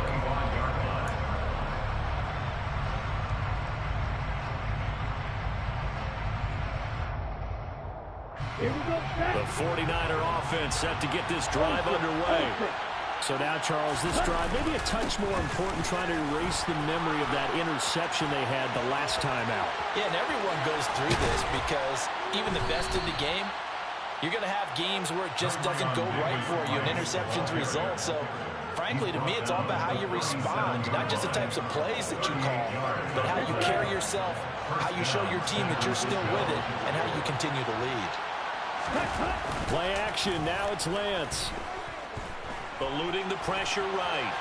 The 49er offense set to get this drive underway. So now, Charles, this drive maybe a touch more important, trying to erase the memory of that interception they had the last time out. Yeah, and everyone goes through this because even the best in the game, you're going to have games where it just doesn't go right for you, and interceptions result. So, frankly, to me, it's all about how you respond, not just the types of plays that you call, but how you carry yourself, how you show your team that you're still with it, and how you continue to lead. Play action. Now it's Lance. Eluding the pressure right.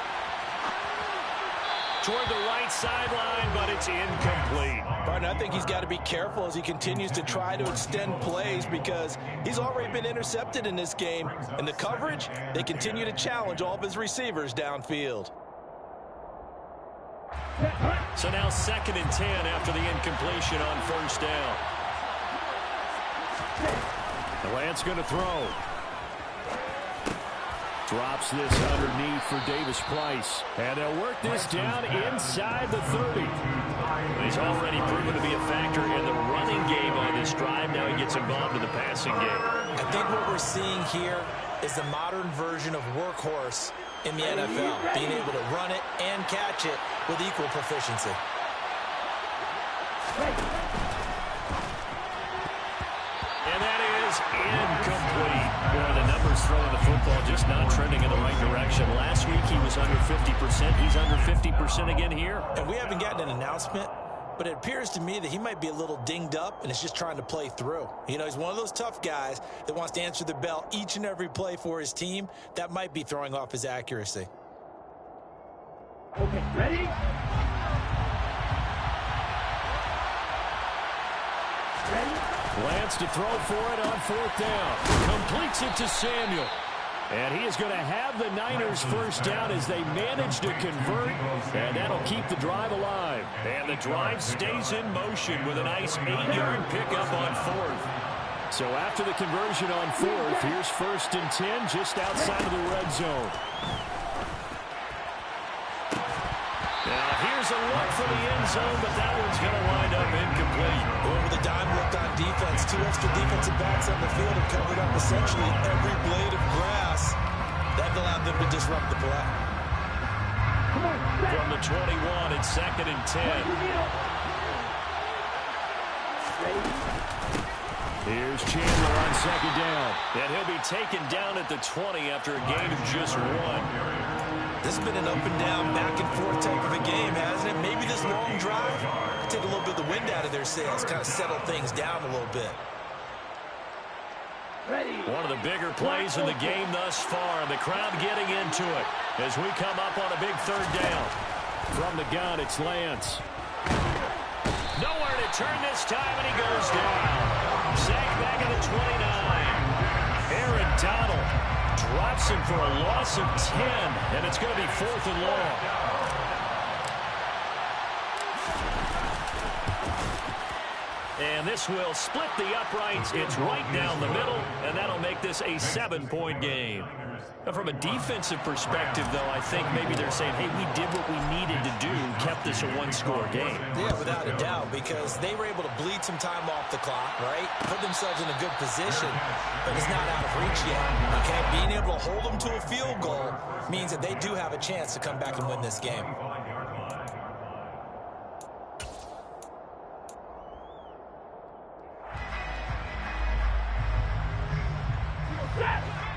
Toward the right sideline, but it's incomplete. Barton, I think he's got to be careful as he continues to try to extend plays because he's already been intercepted in this game. And the coverage, they continue to challenge all of his receivers downfield. So now 2nd and 10 after the incompletion on 1st down. Lance going to throw. Drops this underneath for Davis Price. And they'll work this down inside the 30. He's already proven to be a factor in the running game on this drive. Now he gets involved in the passing game. I think what we're seeing here is the modern version of workhorse in the NFL, being able to run it and catch it with equal proficiency. And that is incomplete. Boy, the numbers throwing the football just not trending in the right direction. Last week he was under 50%. He's under 50% again here. And we haven't gotten an announcement, but it appears to me that he might be a little dinged up and is just trying to play through. You know, he's one of those tough guys that wants to answer the bell each and every play for his team. That might be throwing off his accuracy. Okay, ready? Lance to throw for it on 4th down. Completes it to Samuel. And he is going to have the Niners 1st down as they manage to convert. And that'll keep the drive alive. And the drive stays in motion with a nice 8-yard pickup on 4th. So after the conversion on 4th, here's 1st and 10 just outside of the red zone. Now here's a look for the end zone, but that one's going to wind up incomplete. Well, with the dime looked on defense, 2 extra defensive backs on the field have covered up essentially every blade of grass. That allowed them to disrupt the play. From the 21, it's 2nd and 10. Here's Chandler on 2nd down. And he'll be taken down at the 20 after a gain of just 1. This has been an up and down, back and forth type of a game, hasn't it? Maybe this long drive could take a little bit of the wind out of their sails, kind of settle things down a little bit. One of the bigger plays in the game thus far, and the crowd getting into it as we come up on a big 3rd down. From the gun, it's Lance. Nowhere to turn this time, and he goes down. Sacked back at the 29. Aaron Donald drops him for a loss of 10, and it's going to be 4th and long. And this will split the uprights. It's right down the middle, and that'll make this a 7-point game. Now, from a defensive perspective, though, I think maybe they're saying, hey, we did what we needed to do, kept this a 1-score game. Yeah, without a doubt, because they were able to bleed some time off the clock, right? Put themselves in a good position, but it's not out of reach yet, okay? Being able to hold them to a field goal means that they do have a chance to come back and win this game.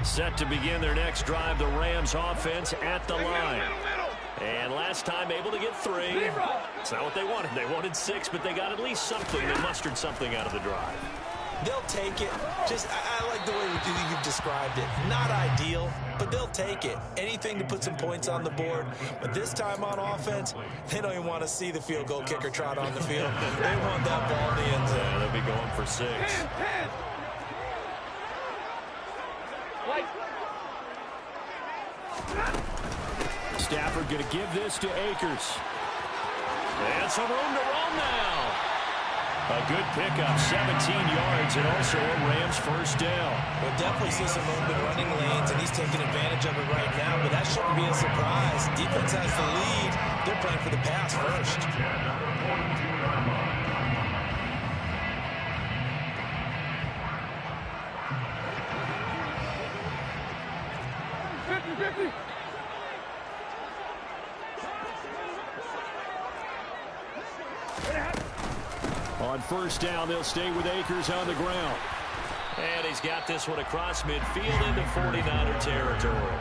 Set to begin their next drive, the Rams offense at the line. And last time able to get 3. It's not what they wanted. They wanted 6, but they got at least something. They mustered something out of the drive. They'll take it. I like the way you've described it. Not ideal, but they'll take it. Anything to put some points on the board. But this time on offense, they don't even want to see the field goal kicker trot on the field. They want that ball in the end zone. Yeah, they'll be going for 6. Stafford going to give this to Akers. And some room to roam now. A good pickup, 17 yards, and also a Rams first down. We'll definitely see some open running lanes, and he's taking advantage of it right now, but that shouldn't be a surprise. Defense has the lead. They're playing for the pass first. 50-50. On first down, they'll stay with Akers on the ground. And he's got this one across midfield into 49er territory.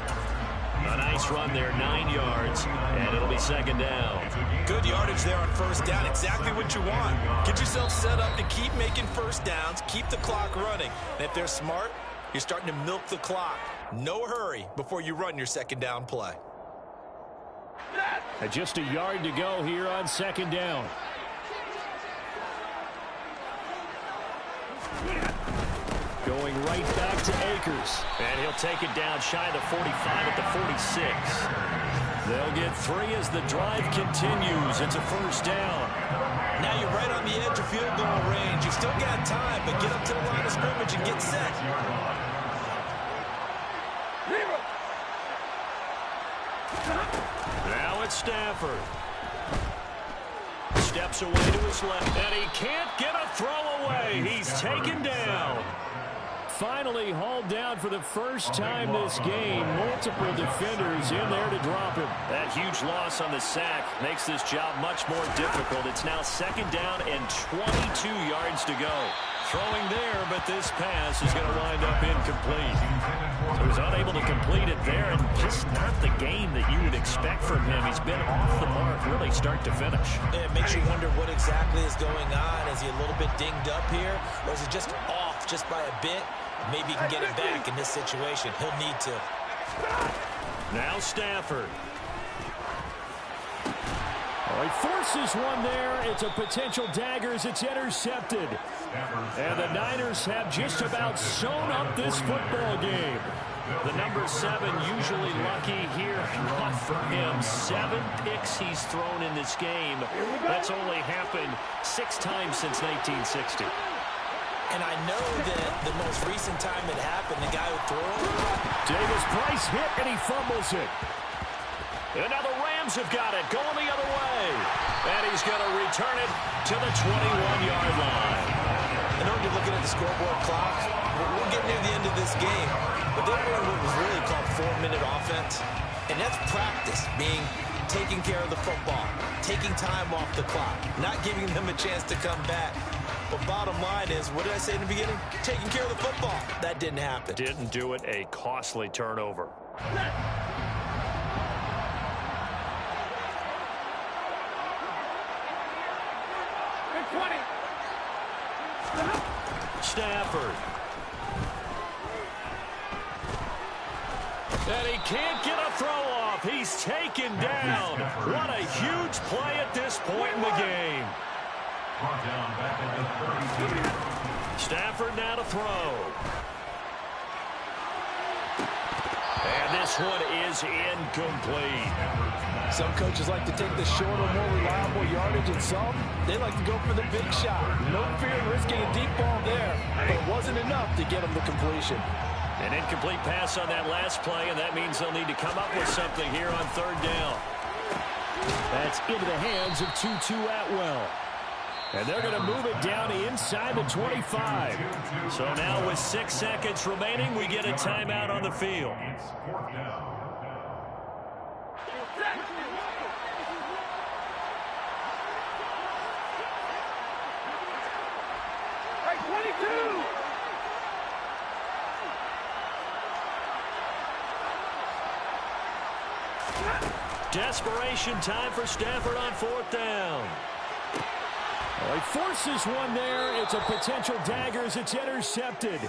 A nice run there, 9 yards, and it'll be second down. Good yardage there on first down, exactly what you want. Get yourself set up to keep making first downs, keep the clock running. And if they're smart, you're starting to milk the clock. No hurry before you run your second down play. And just a yard to go here on second down. Going right back to Akers. And he'll take it down shy of the 45 at the 46. They'll get 3 as the drive continues. It's a first down. Now you're right on the edge of field goal range. You've still got time, but get up to the line of scrimmage and get set. Now it's Stafford. Steps away to his left, and he can't get a throw away. He's taken down. Finally hauled down for the first time this game. Multiple defenders in there to drop him. That huge loss on the sack makes this job much more difficult. It's now second down and 22 yards to go. Throwing there, but this pass is going to wind up incomplete. So he's unable to complete it there, and just not the game that you would expect from him. He's been off the mark really start to finish. It makes you wonder what exactly is going on. Is he a little bit dinged up here, or is he just off just by a bit? Maybe he can get it back in this situation. He'll need to. Now Stafford. Oh, he forces one there. It's a potential dagger as it's intercepted. And the Niners have just about sewn up this football game. The number 7 usually lucky here. Not for him. 7 picks he's thrown in this game. That's only happened 6 times since 1960. And I know that the most recent time it happened, the guy who threw it. Davis Price hit and he fumbles it. And now the Rams have got it, going the other way. And he's going to return it to the 21-yard line. I know you're looking at the scoreboard clock. We're getting near the end of this game. But they were in what was really called 4-minute offense. And that's practice, being taking care of the football, taking time off the clock, not giving them a chance to come back. But bottom line is, what did I say in the beginning? Taking care of the football. That didn't happen. Didn't do it, a costly turnover. Stafford. And he can't get a throw off. He's taken down. What a huge play at this point in the game. Stafford now to throw. And this one is incomplete. Some coaches like to take the shorter, more reliable yardage, and some, they like to go for the big shot. No fear of risking a deep ball there, but it wasn't enough to get them the completion. An incomplete pass on that last play, and that means they'll need to come up with something here on third down. That's into the hands of Tutu Atwell. And they're going to move it down inside the 25. So now with 6 seconds remaining, we get a timeout on the field. Desperation time for Stafford on 4th down. Well, he forces one there. It's a potential dagger as it's intercepted.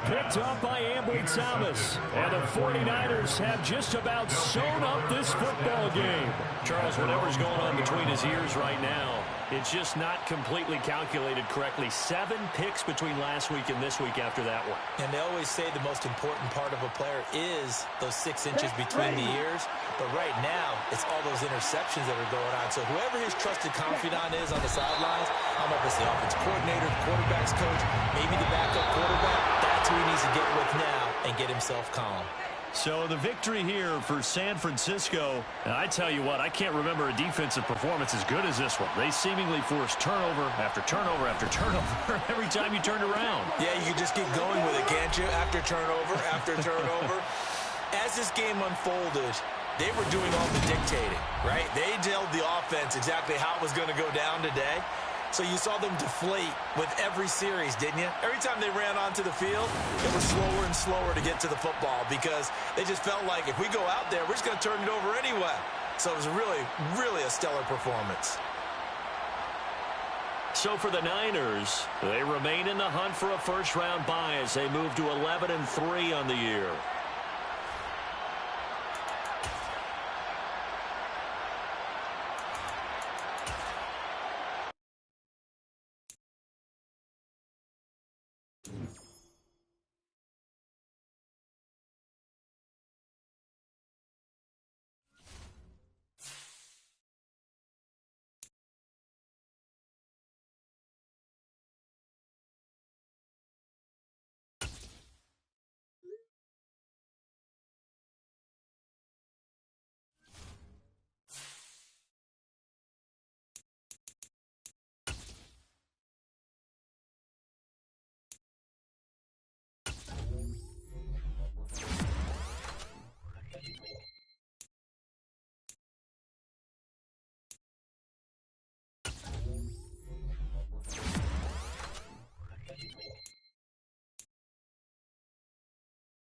Picked up by Ambry Thomas. And the 49ers have just about sewn up this football game. Charles, whatever's going on between his ears right now, it's just not completely calculated correctly. 7 picks between last week and this week after that one. And they always say the most important part of a player is those 6 inches between the ears. But right now, it's all those interceptions that are going on. So whoever his trusted confidant is on the sidelines, I don't know if it's the offense coordinator, the quarterback's coach, maybe the backup quarterback, that's who he needs to get with now and get himself calm. So the victory here for San Francisco. And I tell you what, I can't remember a defensive performance as good as this one. They seemingly forced turnover after turnover after turnover every time you turned around. Yeah, you can just keep going with it, can't you? After turnover, after turnover. As this game unfolded, they were doing all the dictating, right? They told the offense exactly how it was going to go down today. So you saw them deflate with every series, didn't you? Every time they ran onto the field, it was slower and slower to get to the football because they just felt like if we go out there, we're just going to turn it over anyway. So it was really, really a stellar performance. So for the Niners, they remain in the hunt for a first-round bye as they move to 11-3 on the year.